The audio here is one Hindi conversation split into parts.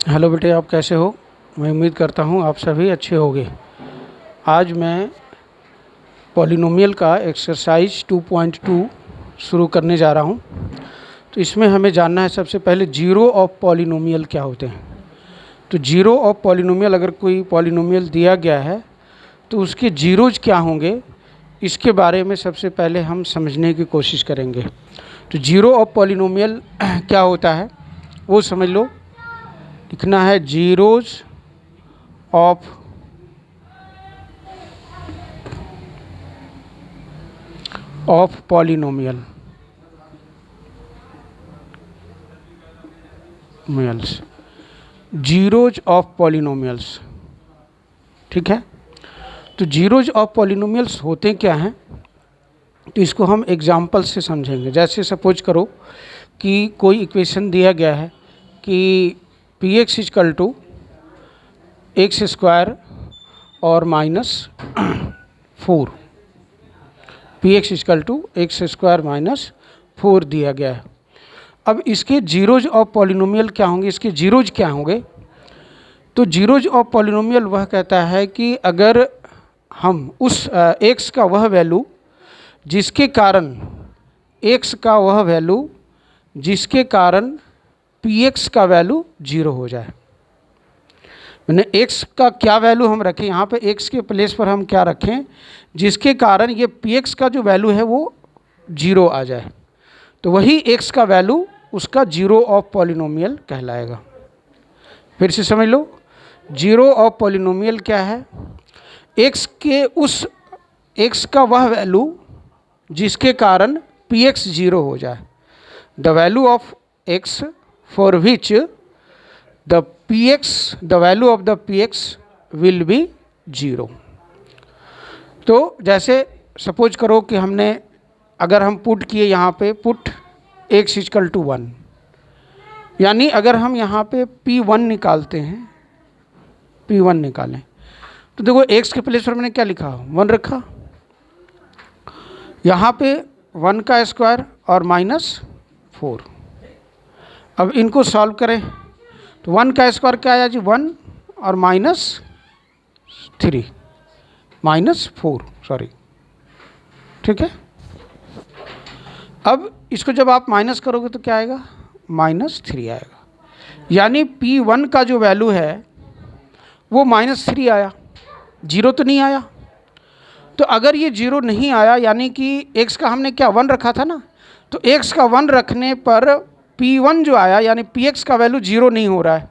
हेलो बेटे, आप कैसे हो? मैं उम्मीद करता हूँ आप सभी अच्छे होंगे। आज मैं पॉलिनोमियल का एक्सरसाइज 2.2 शुरू करने जा रहा हूँ। तो इसमें हमें जानना है सबसे पहले जीरो ऑफ पॉलिनोमियल क्या होते हैं। तो जीरो ऑफ पॉलिनोमियल, अगर कोई पॉलिनोमियल दिया गया है तो उसके जीरोज क्या होंगे, इसके बारे में सबसे पहले हम समझने की कोशिश करेंगे। तो जीरो ऑफ पॉलिनोमियल क्या होता है वो समझ लो। लिखना है zeros of polynomials. Zeros of polynomials, ठीक है। तो जीरोज ऑफ पॉलिनोमियल्स होते क्या हैं, तो इसको हम एग्जाम्पल से समझेंगे। जैसे सपोज करो कि कोई इक्वेशन दिया गया है कि P X equal to X square और -4, P X equal to X square -4 दिया गया है। अब इसके जीरोज ऑफ पॉलिनोमियल क्या होंगे, इसके जीरोज क्या होंगे? तो जीरोज ऑफ पॉलिनोमियल वह कहता है कि अगर हम उस एक्स का वह वैल्यू जिसके कारण पी एक्स का वैल्यू जीरो हो जाए। मैंने एक्स का क्या वैल्यू हम रखें, यहाँ पे एक्स के प्लेस पर हम क्या रखें जिसके कारण ये पी एक्स का जो वैल्यू है वो जीरो आ जाए। तो वही एक्स का वैल्यू उसका जीरो ऑफ पॉलिनोमियल कहलाएगा। फिर से समझ लो, जीरो ऑफ पॉलिनोमियल क्या है? एक्स का वह वैल्यू जिसके कारण पी एक्स जीरो हो जाए। The value of x for which the value of the P x will be zero. तो जैसे सपोज करो कि अगर हम पुट किए यहाँ पे पुट एक्स इजकल टू 1, यानी अगर हम यहाँ पे P1 निकालते हैं, P1 निकालें तो देखो एक्स के प्लेस पर मैंने क्या लिखा, 1 रखा। यहाँ पे 1 का स्क्वायर और -4। अब इनको सॉल्व करें तो 1 का स्क्वायर क्या आया जी, 1 और -4, सॉरी, ठीक है। अब इसको जब आप माइनस करोगे तो क्या आएगा, -3 आएगा। यानी P1 का जो वैल्यू है वो -3 आया, जीरो तो नहीं आया। तो अगर ये जीरो नहीं आया, यानी कि x का हमने क्या 1 रखा था ना, तो x का 1 रखने पर P1 जो आया यानी Px का वैल्यू जीरो नहीं हो रहा है।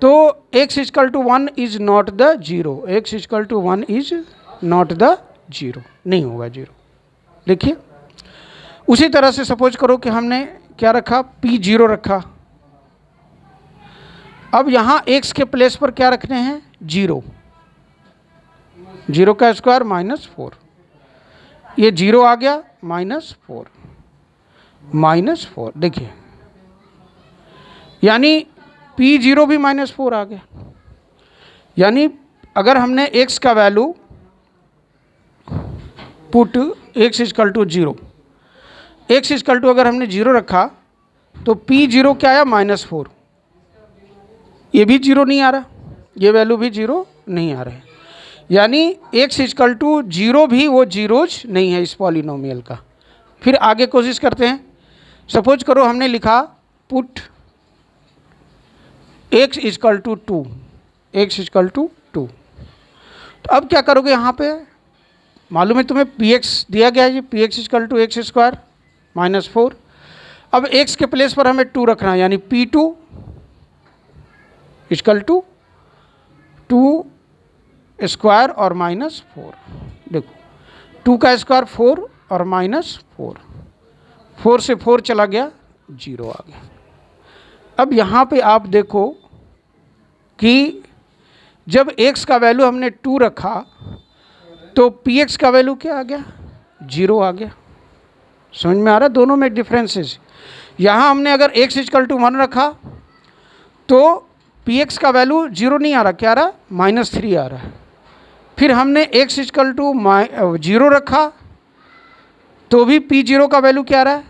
तो x equal to 1 is not the zero, x equal to 1 is not the zero, नहीं होगा जीरो। देखिए उसी तरह से सपोज करो कि हमने क्या रखा, P0 रखा। अब यहाँ x के प्लेस पर क्या रखने हैं, जीरो, 0 का स्क्वायर -4, ये जीरो आ गया, -4, देखिए यानी P0 भी -4 आ गया। यानी अगर हमने x का value put x equal to 0, x equal to अगर हमने 0 रखा तो P0 क्या आया, -4, ये भी जीरो नहीं आ रहा, ये वैल्यू भी जीरो नहीं आ रहा है। यानी x इजकल टू 0 भी वो जीरोज नहीं है इस पॉलिनोमियल का। फिर आगे कोशिश करते हैं। सपोज करो हमने लिखा put x equal to 2, x equal to 2। तो अब क्या करोगे, यहाँ पे मालूम है तुम्हें px दिया गया है जी, px equal to X square -4। अब x के प्लेस पर हमें 2 रखना है, यानी P2 इजकल टू 2 स्क्वायर और -4। देखो 2 का स्क्वायर 4 और -4, 4 से 4 चला गया, 0 आ गया। अब यहाँ पे आप देखो कि जब x का वैल्यू हमने 2 रखा तो px का वैल्यू क्या आ गया, 0 आ गया। समझ में आ रहा है दोनों में डिफरेंसेस। यहाँ हमने अगर x इजकल टू 1 रखा तो px का वैल्यू 0 नहीं आ रहा, क्या आ रहा, -3 आ रहा है। फिर हमने x इजकल टू 0 रखा तो भी P0 का वैल्यू क्या आ रहा है,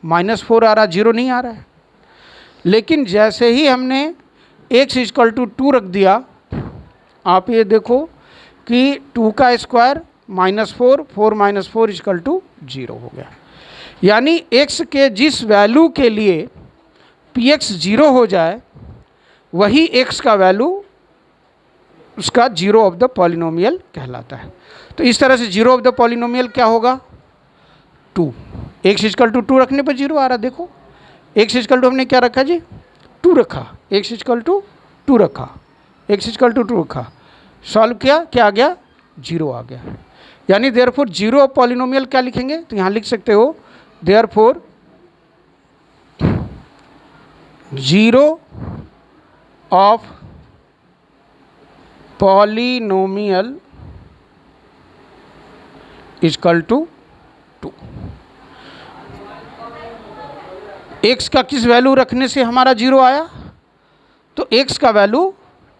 -4 आ रहा, 0 नहीं आ रहा है। लेकिन जैसे ही हमने x इक्वल टू 2 रख दिया, आप ये देखो कि 2 का स्क्वायर -4, 4 - 4 इक्वल टू 0 हो गया। यानी x के जिस वैल्यू के लिए px 0 हो जाए वही x का वैल्यू उसका जीरो ऑफ द पॉलिनोमियल कहलाता है। तो इस तरह से जीरो ऑफ द पॉलिनोमियल क्या होगा? 2। x इक्वल टू 2 रखने पर जीरो आ रहा, देखो x इक्वल टू हमने क्या रखा जी? 2 रखा, x इक्वल टू 2 रखा, x इक्वल टू 2 रखा, सॉल्व किया, क्या आ गया? 0 आ गया। यानी देयरफॉर जीरो ऑफ पॉलिनोमियल क्या लिखेंगे? तो यहाँ लिख सकते हो therefore zero of polynomial equal to 2। x का किस वैल्यू रखने से हमारा 0 आया? तो x का वैल्यू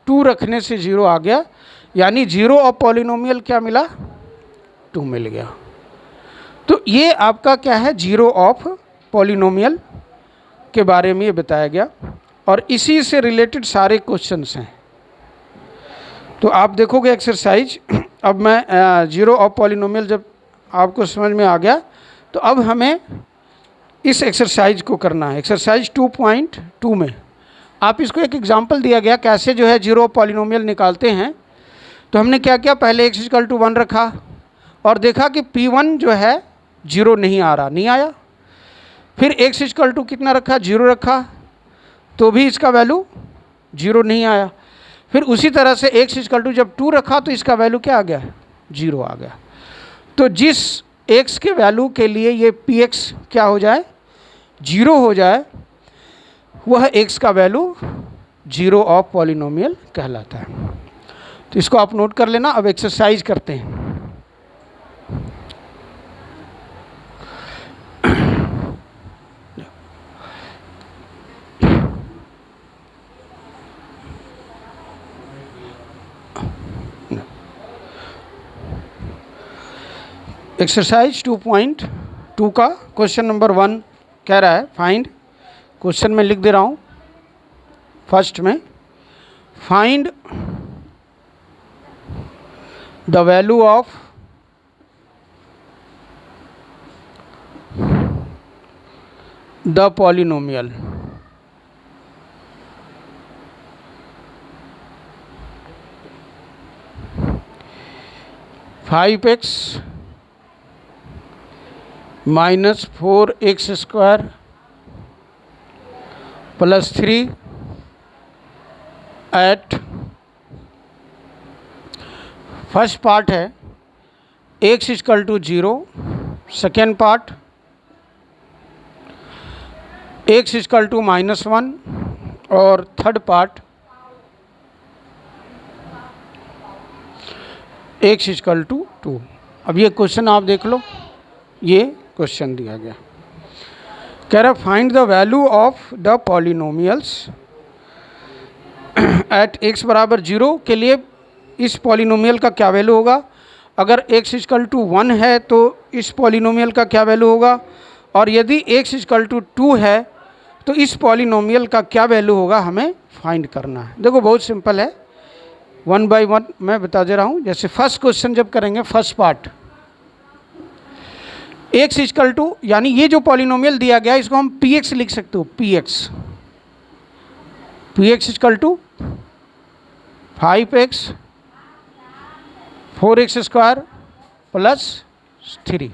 2 रखने से 0 आ गया। यानी जीरो ऑफ पॉलिनोमियल क्या मिला? 2 मिल गया। तो ये आपका क्या है? जीरो ऑफ पॉलिनोमियल के बारे में ये बताया गया और इसी से रिलेटेड सारे क्वेश्चंस हैं। तो आप देखोगे एक्सरसाइज, अब मैं जीरो ऑफ पॉलिनोमियल जब आपको समझ में आ गया तो अब हमें इस एक्सरसाइज को करना है। एक्सरसाइज 2.2 में आप इसको एक एग्जांपल दिया गया कैसे जो है जीरो ऑफ पॉलिनोमियल निकालते हैं। तो हमने क्या किया, पहले x इक्वल टू 1 रखा और देखा कि p1 जो है 0 नहीं आ रहा, नहीं आया। फिर x इक्वल टू कितना रखा? 0 रखा, तो भी इसका वैल्यू 0 नहीं आया। फिर उसी तरह से x इक्वल टू जब 2 रखा तो इसका वैल्यू क्या आ गया? 0 आ गया। तो जिस x के वैल्यू के लिए ये px क्या हो जाए? 0 हो जाए, वह x का वैल्यू जीरो ऑफ पॉलिनोमियल कहलाता है। तो इसको आप नोट कर लेना। अब एक्सरसाइज करते हैं। एक्सरसाइज 2.2 का क्वेश्चन नंबर 1 कह रहा है फाइंड, क्वेश्चन में लिख दे रहा हूँ फर्स्ट में, find the value of the polynomial (5x minus 4x square plus 3 at. First part है x equal to 0, second part x equal to -1 और third part x equal to 2। अब ये क्वेश्चन आप देख लो, ये क्वेश्चन दिया गया, कह रहा find the value of the polynomials at x बराबर 0 के लिए इस पॉलिनोमियल का क्या वैल्यू होगा। अगर x इक्वल टू 1 है तो इस पॉलिनोमियल का क्या वैल्यू होगा, और यदि x इक्वल टू 2 है तो इस पॉलिनोमियल का क्या वैल्यू होगा, हमें फाइंड करना है। देखो बहुत सिंपल है, 1 बाय 1 मैं बता दे रहा हूँ। जैसे फर्स्ट क्वेश्चन जब करेंगे, first part x equal to, यानी ये जो पॉलिनोमियल दिया गया इसको हम px लिख सकते हो, px equal to 5x 4x square plus 3।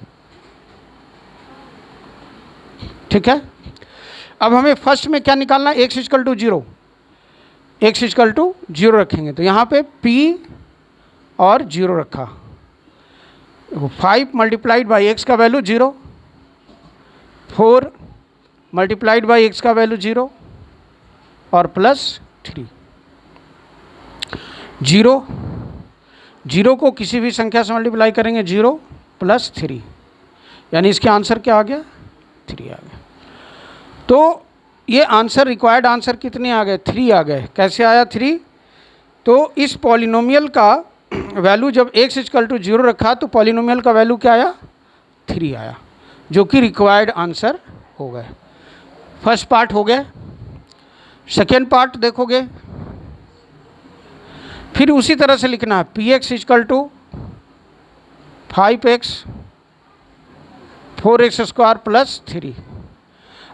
ठीक है। अब हमें फर्स्ट में क्या निकालना है? x equal to 0, x equal to 0 रखेंगे तो यहाँ पे p और 0 रखा, 5 मल्टीप्लाइड बाई x का वैल्यू 0, 4 मल्टीप्लाइड बाई x का वैल्यू 0 और प्लस 3। 0 को किसी भी संख्या से मल्टीप्लाई करेंगे 0 प्लस 3, यानी इसके आंसर क्या आ गया? 3 आ गया। तो ये आंसर, रिक्वायर्ड आंसर कितने आ गए? 3 आ गए। कैसे आया 3? तो इस पॉलिनोमियल का वैल्यू जब x इक्वल टू 0 रखा तो पॉलिनोमियल का वैल्यू क्या आया? 3 आया, जो कि रिक्वायर्ड आंसर हो गए। फर्स्ट पार्ट हो गया। सेकेंड पार्ट देखोगे फिर उसी तरह से लिखना है P X equal to 5x 4x² plus 3।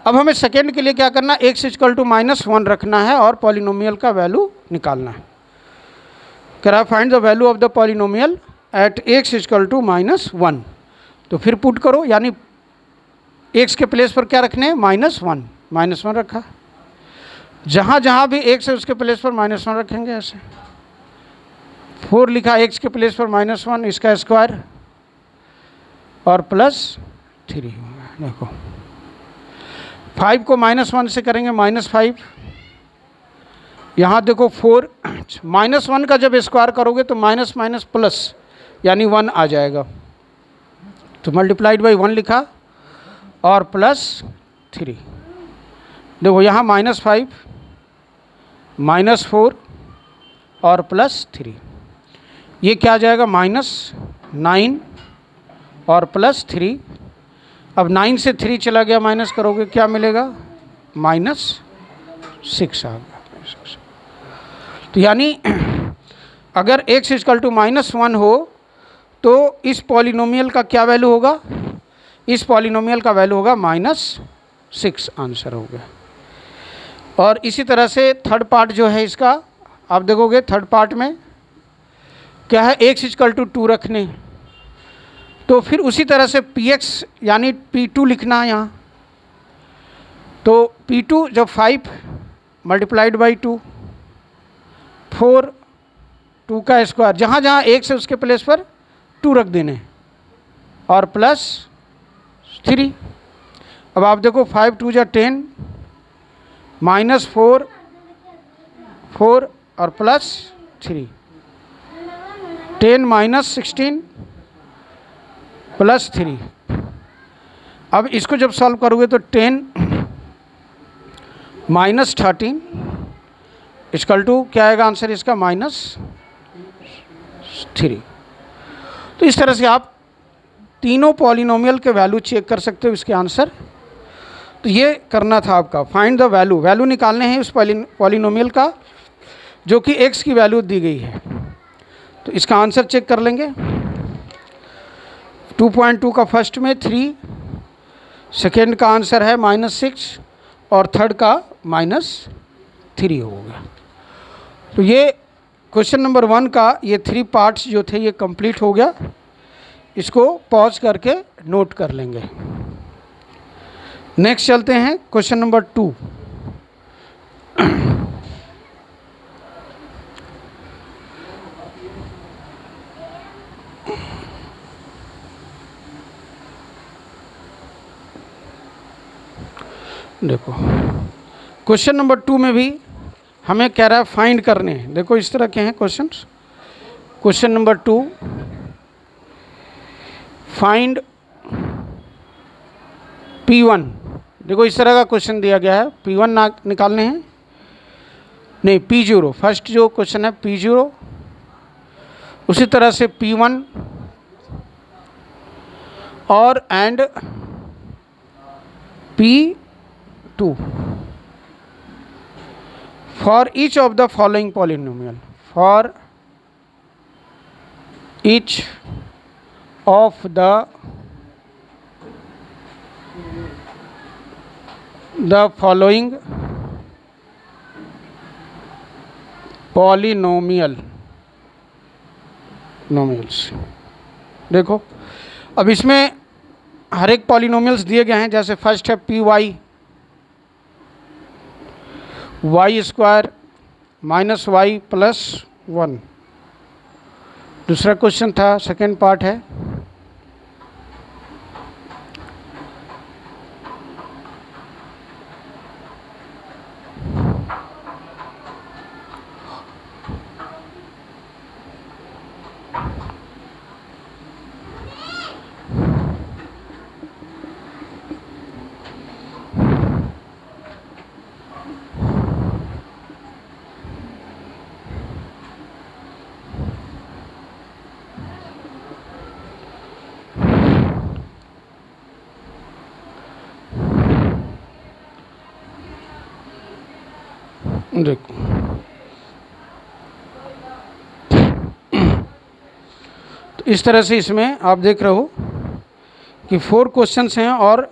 अब हमें सेकेंड के लिए क्या करना है, x इजकल टू -1 रखना है और पॉलिनोमियल का वैल्यू निकालना है। कह रहा है find the value of the polynomial at x equal to -1। तो फिर पुट करो, यानी x के प्लेस पर क्या रखने हैं, -1 रखा। जहाँ जहाँ भी x है उसके प्लेस पर -1 रखेंगे। ऐसे 4 लिखा, x के प्लेस पर -1, इसका स्क्वायर और प्लस 3 होगा। देखो 5 को -1 से करेंगे -5, यहाँ देखो 4, -1 का जब स्क्वायर करोगे तो माइनस माइनस प्लस यानी 1 आ जाएगा। तो मल्टीप्लाइड बाई 1 लिखा और प्लस 3। देखो यहाँ -5 -4 और प्लस 3, ये क्या आ जाएगा -9 और प्लस 3। अब 9 से 3 चला गया, माइनस करोगे क्या मिलेगा, -6 आ गया। तो यानी अगर x इजकल टू -1 हो तो इस पॉलिनोमियल का क्या वैल्यू होगा, इस पॉलिनोमियल का वैल्यू होगा -6, आंसर हो गया। और इसी तरह से थर्ड पार्ट जो है इसका, आप देखोगे थर्ड पार्ट में क्या है, x इजकल टू 2 रखने, तो फिर उसी तरह से px यानी p2 लिखना है यहाँ। तो p2 जब 5 मल्टीप्लाइड बाई 2, 4, 2 का स्क्वायर, जहाँ जहाँ x है उसके प्लेस पर 2 रख देने और प्लस 3। अब आप देखो 5 2 जा 10, -4 4 और प्लस 3, 10 -16 प्लस 3। अब इसको जब सॉल्व करोगे तो 10 -13 इक्वल टू क्या आएगा आंसर इसका, -3। तो इस तरह से आप तीनों पॉलिनोमियल के वैल्यू चेक कर सकते हो इसके आंसर। तो ये करना था आपका, फाइंड द वैल्यू निकालने हैं उस पॉलिनोमियल का जो कि x की वैल्यू दी गई है। तो इसका आंसर चेक कर लेंगे। 2.2 का फर्स्ट में 3, सेकेंड का आंसर है -6 और थर्ड का -3 हो गया। तो ये क्वेश्चन नंबर 1 का ये 3 पार्ट्स जो थे ये कंप्लीट हो गया। इसको पॉज करके नोट कर लेंगे। नेक्स्ट चलते हैं क्वेश्चन नंबर 2। देखो क्वेश्चन नंबर 2 में भी हमें कह रहा है फाइंड करने हैं। देखो इस तरह के हैं questions. Question number 2, find P1। देखो इस तरह का क्वेश्चन दिया गया है, P1 निकालने हैं, नहीं P0। फर्स्ट जो क्वेश्चन है P0, उसी तरह से P1 और and P2 for each of the following polynomial, for each of the following polynomials. देखो अब इसमें हर एक पॉलिनोमियल्स दिए गए हैं। जैसे फर्स्ट है P Y, Y square -y + 1। दूसरा क्वेश्चन था, सेकेंड पार्ट है देखो इस तरह से इसमें आप देख रहे हो कि 4 क्वेश्चंस हैं और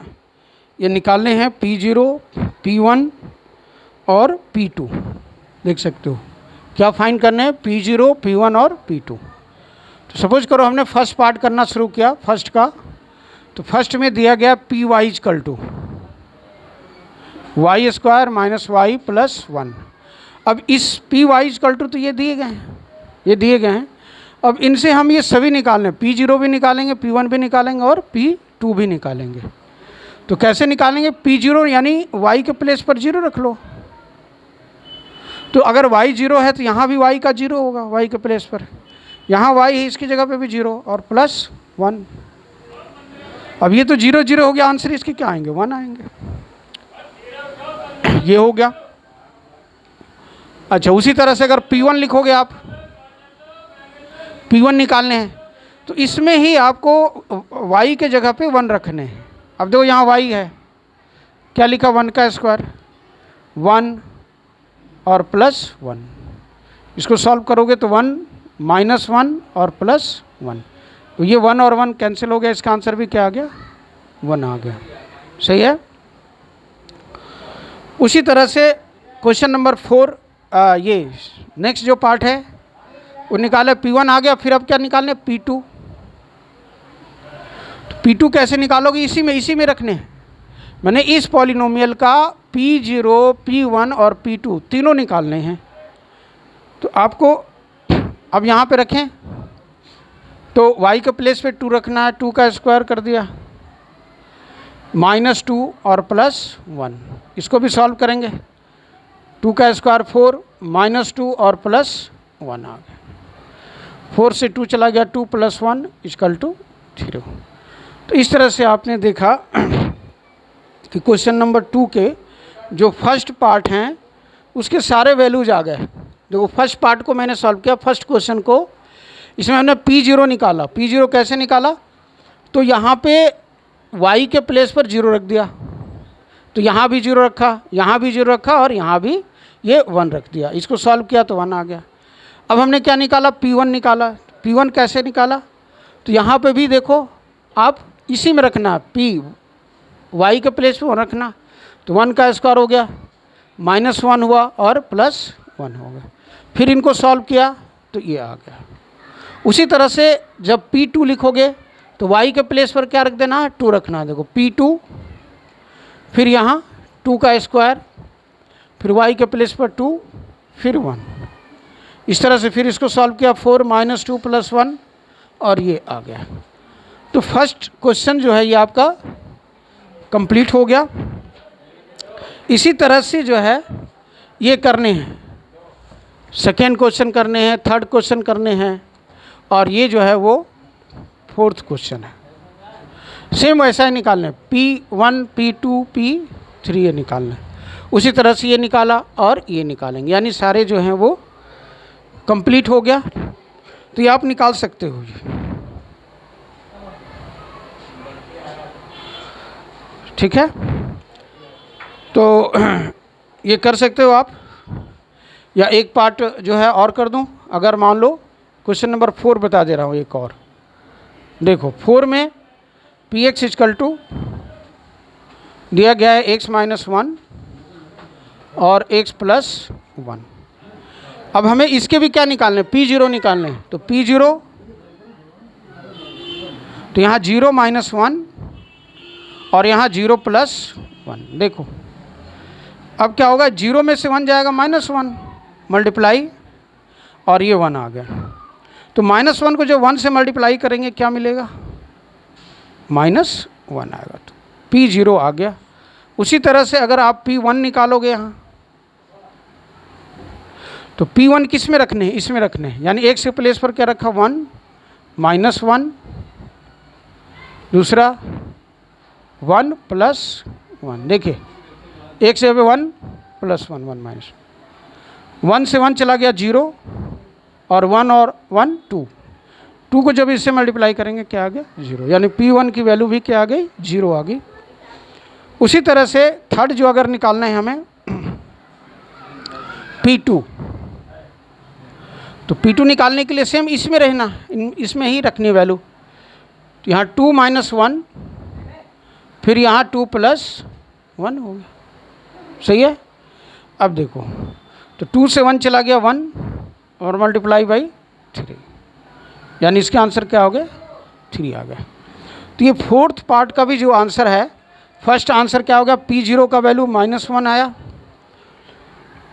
ये निकालने हैं P0, P1 और P2। देख सकते हो क्या फाइंड करने हैं, P0, P1 और P2। तो सपोज करो हमने फर्स्ट पार्ट करना शुरू किया फर्स्ट का, तो फर्स्ट में दिया गया Py equal to y square minus y plus 1। अब इस Py इक्वल टू तो ये दिए गए हैं, अब इनसे हम ये सभी निकालने, P0 भी निकालेंगे, P1 भी निकालेंगे और P2 भी निकालेंगे। तो कैसे निकालेंगे, P0 यानी y के प्लेस पर 0 रख लो। तो अगर y 0 है तो यहाँ भी y का 0 होगा, y के प्लेस पर। यहाँ y है, इसकी जगह पे भी 0 और प्लस 1। अब ये तो 0 0 हो गया, आंसर इसके क्या आएंगे, 1 आएंगे। ये हो गया। अच्छा, उसी तरह से अगर P1 लिखोगे आप, P1 निकालने हैं तो इसमें ही आपको y के जगह पे 1 रखने हैं। अब देखो यहाँ y है, क्या लिखा, 1 का स्क्वायर 1 और प्लस 1। इसको सॉल्व करोगे तो 1 माइनस 1 और प्लस 1, तो ये 1 और 1 कैंसिल हो गया, इसका आंसर भी क्या आ गया, 1 आ गया। सही है। उसी तरह से क्वेश्चन नंबर 4, ये नेक्स्ट जो पार्ट है वो निकाले, P1 आ गया, फिर अब क्या निकालने, P2। तो P2 कैसे निकालोगे, इसी में रखने हैं। मैंने इस पॉलिनोमियल का P0, P1 और P2 तीनों निकालने हैं। तो आपको अब यहाँ पे रखें तो y के प्लेस पे 2 रखना है, 2 का स्क्वायर कर दिया माइनस 2 और प्लस 1। इसको भी सॉल्व करेंगे, 2 का स्क्वायर 4 माइनस 2 और प्लस 1 आ गया। 4 से 2 चला गया, 2 प्लस 1 इक्वल टू 0। तो इस तरह से आपने देखा कि क्वेश्चन नंबर 2 के जो फर्स्ट पार्ट हैं उसके सारे वैल्यूज आ गए। देखो फर्स्ट पार्ट को मैंने सॉल्व किया, फर्स्ट क्वेश्चन को, इसमें हमने P0 निकाला। P0 कैसे निकाला, तो यहाँ पे y के प्लेस पर 0 रख दिया, तो यहाँ भी 0 रखा, यहाँ भी 0 रखा और यहाँ भी ये 1 रख दिया। इसको सॉल्व किया तो 1 आ गया। अब हमने क्या निकाला, P1 निकाला। P1 कैसे निकाला, तो यहाँ पे भी देखो आप इसी में रखना, P y के प्लेस पर रखना, तो 1 का स्क्वायर हो गया, माइनस 1 हुआ और प्लस 1 हो गया। फिर इनको सॉल्व किया तो ये आ गया। उसी तरह से जब P2 लिखोगे तो y के प्लेस पर क्या रख देना है, 2 रखना है। देखो P2, फिर यहाँ 2 का स्क्वायर, फिर y के प्लेस पर 2, फिर 1। इस तरह से फिर इसको सॉल्व किया, 4 माइनस 2 प्लस 1 और ये आ गया। तो फर्स्ट क्वेश्चन जो है ये आपका कंप्लीट हो गया। इसी तरह से जो है ये करने हैं, सेकेंड क्वेश्चन करने हैं, थर्ड क्वेश्चन करने हैं और ये जो है वो फोर्थ क्वेश्चन है। सेम वैसा ही निकालना है, P1, P2, P3 ये निकालना है। उसी तरह से ये निकाला और ये निकालेंगे, यानी सारे जो हैं वो कंप्लीट हो गया। तो ये आप निकाल सकते हो। ठीक है, तो ये कर सकते हो आप, या एक पार्ट जो है और कर दूं। अगर मान लो क्वेश्चन नंबर 4 बता दे रहा हूँ एक और। देखो 4 में Px इक्वल टू दिया गया है x माइनस 1 और x प्लस 1। अब हमें इसके भी क्या निकालने, P0 निकालने हैं। तो P0, तो यहाँ 0 माइनस 1 और यहाँ 0 प्लस 1। देखो अब क्या होगा, 0 में से 1 जाएगा, माइनस 1 मल्टीप्लाई और ये 1 आ गया। तो माइनस 1 को जब 1 से मल्टीप्लाई करेंगे क्या मिलेगा, माइनस 1 आएगा। तो P0 आ गया। उसी तरह से अगर आप P1 निकालोगे यहाँ, तो P1 किस में रखने हैं, इसमें रखने हैं, यानी x के प्लेस पर क्या रखा, 1 माइनस 1, दूसरा 1 प्लस 1। देखिए x से 1 प्लस 1, 1 माइनस 1 से 1 चला गया 0 और 1 और 1 2। 2 को जब इससे मल्टीप्लाई करेंगे क्या आ गया, 0, यानी P1 की वैल्यू भी क्या आ गई, 0 आ गई। उसी तरह से थर्ड जो अगर निकालना है हमें P2, तो P2 निकालने के लिए सेम इसमें रहना, इसमें ही रखनी वैल्यू। तो यहाँ 2 - 1, फिर यहाँ 2 + 1 हो गया, सही है। अब देखो, तो 2 से 1 चला गया 1 और मल्टीप्लाई बाई 3, यानी इसका आंसर क्या हो गया 3 आ गया। तो ये फोर्थ पार्ट का भी जो आंसर है, फर्स्ट आंसर क्या हो गया, P0 का वैल्यू -1 आया,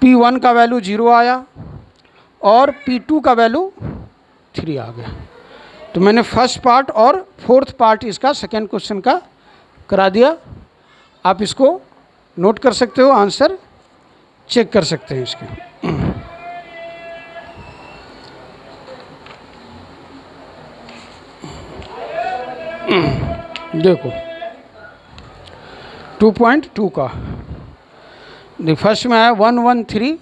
P1 का वैल्यू 0 आया और P2 का वैल्यू 3 आ गया। तो मैंने फर्स्ट पार्ट और फोर्थ पार्ट इसका सेकेंड क्वेश्चन का करा दिया। आप इसको नोट कर सकते हो, आंसर चेक कर सकते हैं इसके। देखो 2.2 का फर्स्ट में है 113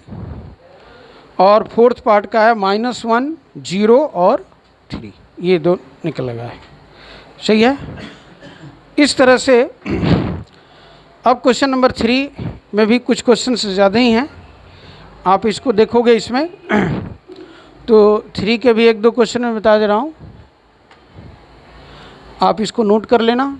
और फोर्थ पार्ट का है -1, 0 और 3, ये दो निकल लगा है, सही है। इस तरह से अब क्वेश्चन नंबर 3 में भी कुछ क्वेश्चन ज़्यादा ही हैं, आप इसको देखोगे इसमें तो 3 के भी 1-2 क्वेश्चन मैं बता दे रहा हूँ, आप इसको नोट कर लेना।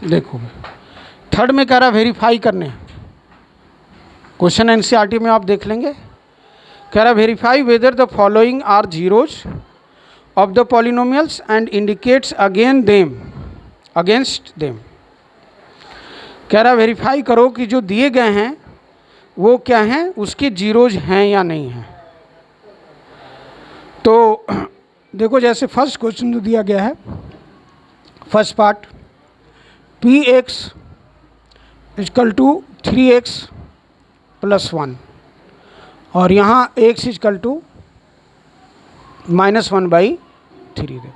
देखो थर्ड में कह रहा वेरीफाई करने, क्वेश्चन एनसीईआरटी में आप देख लेंगे। कह रहा verify whether the following are zeros of the polynomials and indicates against them. कह रहा वेरीफाई करो कि जो दिए गए हैं वो क्या हैं, उसके जीरोज हैं या नहीं हैं। तो देखो जैसे फर्स्ट क्वेश्चन जो दिया गया है, फर्स्ट पार्ट Px = 3x + 1 और यहाँ x = -1/3 दे।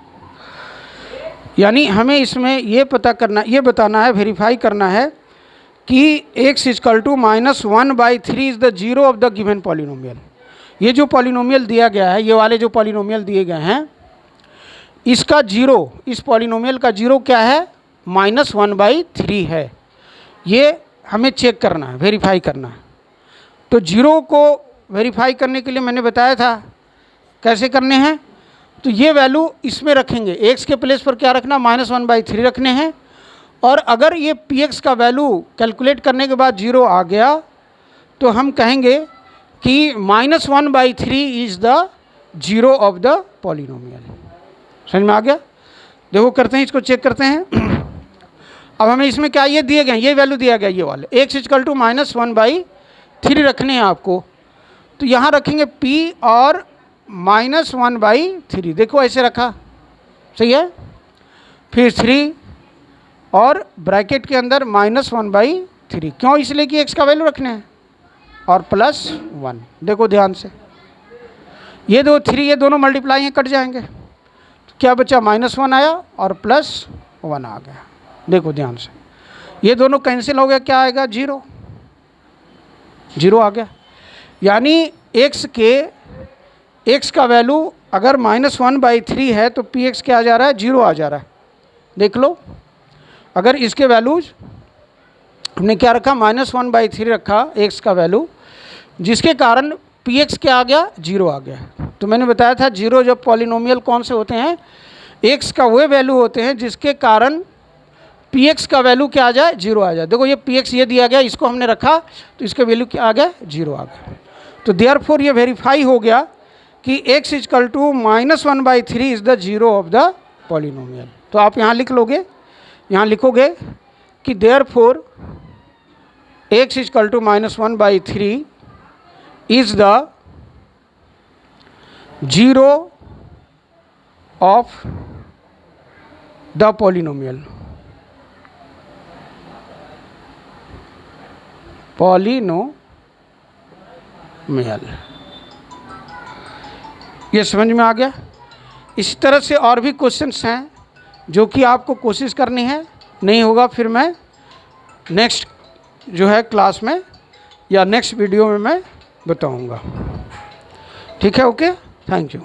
यानी हमें इसमें ये बताना है, वेरीफाई करना है कि x = -1/3 is the zero of the given polynomial. ये जो पॉलिनोमियल दिया गया है, ये वाले जो पॉलिनोमियल दिए गए हैं, इसका जीरो, इस पॉलिनोमियल का जीरो क्या है, -1/3 है। ये हमें चेक करना है, वेरीफाई करना है। तो जीरो को वेरीफाई करने के लिए मैंने बताया था कैसे करने हैं। तो ये वैल्यू इसमें रखेंगे, x के प्लेस पर क्या रखना, -1/3 रखने हैं। और अगर ये Px का वैल्यू कैलकुलेट करने के बाद 0 आ गया तो हम कहेंगे कि -1/3 is the zero of the polynomial. समझ में आ गया। देखो करते हैं, इसको चेक करते हैं। अब हमें इसमें क्या ये दिए गए, ये वैल्यू दिया गया, ये वाले x = -1/3 रखने हैं आपको। तो यहाँ रखेंगे P और -1/3, देखो ऐसे रखा, सही है। फिर 3 और ब्रैकेट के अंदर -1/3, क्यों, इसलिए कि x का वैल्यू रखने हैं, और +1। देखो ध्यान से, ये दो 3 ये दोनों मल्टीप्लाई हैं, कट जाएंगे, तो क्या बचा, -1 आया और +1 आ गया। देखो ध्यान से, ये दोनों कैंसिल हो गया, क्या आएगा, 0 आ गया। यानी x का वैल्यू अगर -1/3 है तो Px क्या आ जा रहा है, 0 आ जा रहा है। देख लो, अगर इसके वैल्यूज हमने क्या रखा, -1/3 रखा x का वैल्यू, जिसके कारण Px क्या आ गया, 0 आ गया। तो मैंने बताया था जीरो जब पॉलिनोमियल कौन से होते हैं, x का वे वैल्यू होते हैं जिसके कारण Px का वैल्यू क्या आ जाए, 0 आ जाए। देखो ये Px ये दिया गया, इसको हमने रखा तो इसका वैल्यू क्या आ गया, 0 आ गया। तो देयरफॉर ये वेरीफाई हो गया कि x = -1/3 is the zero of the polynomial. तो आप यहाँ लिख लोगे, यहाँ लिखोगे कि therefore x = -1/3 is the zero of the polynomial. ये समझ में आ गया। इसी तरह से और भी क्वेश्चंस हैं जो कि आपको कोशिश करनी है, नहीं होगा फिर मैं नेक्स्ट जो है क्लास में या नेक्स्ट वीडियो में मैं बताऊंगा। ठीक है, ओके, थैंक यू।